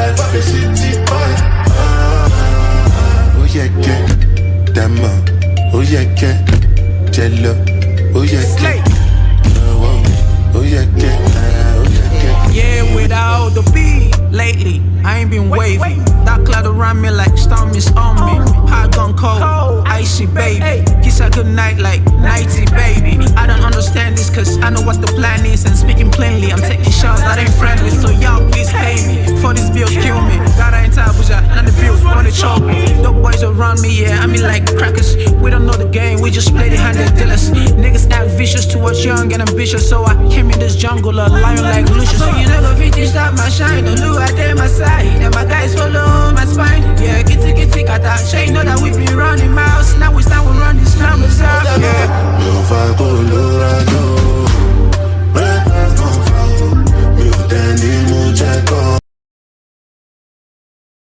life of a city boy. Oh yeah, get Dama. Oh yeah, get Jello. Oh yeah, get oh yeah, get yeah, without the beat. Lately, I ain't been wavy. That cloud around me like storm is on me. Hot gun cold, icy baby. Kiss a good night like nighty baby. I don't understand this cause I know what the plan is. And speaking plainly, I'm taking shots that ain't friendly. So y'all please pay me. For these bills kill me. Gotta enter Abuja, none of the bills wanna choke me. The boys around me, yeah, I mean like crackers. We don't know the game, we just play the hand of dealers. Niggas act vicious towards young and ambitious. So I came in this jungle a lion like Lucius. So you never vintage that my shine. Don't look at them my side. And my guys follow my spine. Yeah, kitty kata. Sure you know that we been running miles. Now we stand, we run these numbers out.